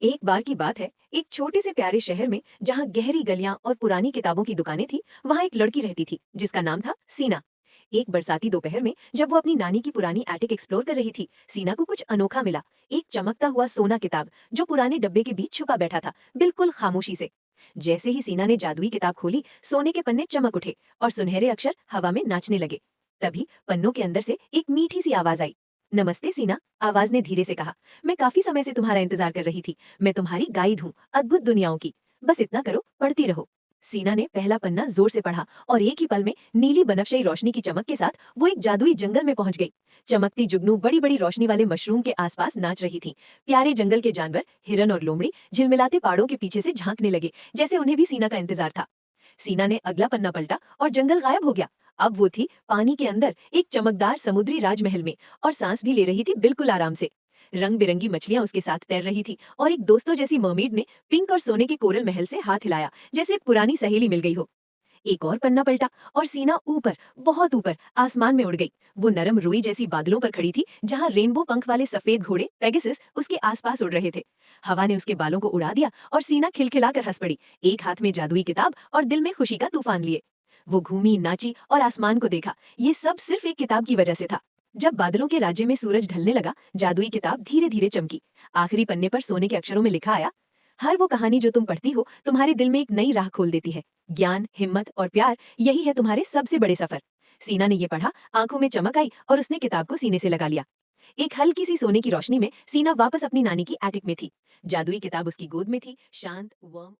एक बार की बात है, एक छोटे से प्यारे शहर में जहाँ गहरी गलियां और पुरानी किताबों की दुकानें थी, वहाँ एक लड़की रहती थी जिसका नाम था सीना। एक बरसाती दोपहर में जब वो अपनी नानी की पुरानी एटिक एक्सप्लोर कर रही थी, सीना को कुछ अनोखा मिला। एक चमकता हुआ सोना किताब जो पुराने डब्बे के बीच छुपा बैठा था, बिल्कुल खामोशी से। जैसे ही सीना ने जादुई किताब खोली, सोने के पन्ने चमक उठे और सुनहरे अक्षर हवा में नाचने लगे। तभी पन्नों के अंदर से एक मीठी सी आवाज आई। नमस्ते सीना, आवाज ने धीरे से कहा। मैं काफी समय से तुम्हारा इंतजार कर रही थी। मैं तुम्हारी गाइड हूँ, अद्भुत दुनियाओं की। बस इतना करो, पढ़ती रहो। सीना ने पहला पन्ना जोर से पढ़ा और एक ही पल में नीली बनफशाई रोशनी की चमक के साथ वो एक जादुई जंगल में पहुंच गई। चमकती जुगनू बड़ी बड़ी रोशनी वाले मशरूम के आसपास नाच रही थी। प्यारे जंगल के जानवर हिरन और लोमड़ी झिलमिलाते पहाड़ों के पीछे से झांकने लगे, जैसे उन्हें भी सीना का इंतजार था। सीना ने अगला पन्ना पलटा और जंगल गायब हो गया। अब वो थी पानी के अंदर एक चमकदार समुद्री राजमहल में और सांस भी ले रही थी बिल्कुल आराम से। रंग बिरंगी मछलियां उसके साथ तैर रही थी और एक दोस्तों जैसी मर्मेड ने पिंक और सोने के कोरल महल से हाथ हिलाया, जैसे पुरानी सहेली मिल गई हो। एक और पन्ना पलटा और सीना ऊपर, बहुत ऊपर आसमान में उड़ गई। वो नरम रुई जैसी बादलों पर खड़ी थी, जहां रेनबो पंख वाले सफेद घोड़े पेगासस उसके आसपास उड़ रहे थे। हवा ने उसके बालों को उड़ा दिया और सीना खिलखिलाकर हंस पड़ी, एक हाथ में जादुई किताब और दिल में खुशी का तूफान लिए। वो घूमी, नाची और आसमान को देखा। ये सब सिर्फ एक किताब की वजह से था। जब बादलों के राज्य में सूरज ढलने लगा, जादुई किताब धीरे धीरे चमकी। आखिरी पन्ने पर सोने के अक्षरों में लिखा आया, हर वो कहानी जो तुम पढ़ती हो तुम्हारे दिल में एक नई राह खोल देती है। ज्ञान, हिम्मत और प्यार, यही है तुम्हारे सबसे बड़े सफर। सीना ने ये पढ़ा, आंखों में चमक आई और उसने किताब को सीने से लगा लिया। एक हल्की सी सोने की रोशनी में सीना वापस अपनी नानी की एटिक में थी। जादुई किताब उसकी गोद में थी, शांत, वर्म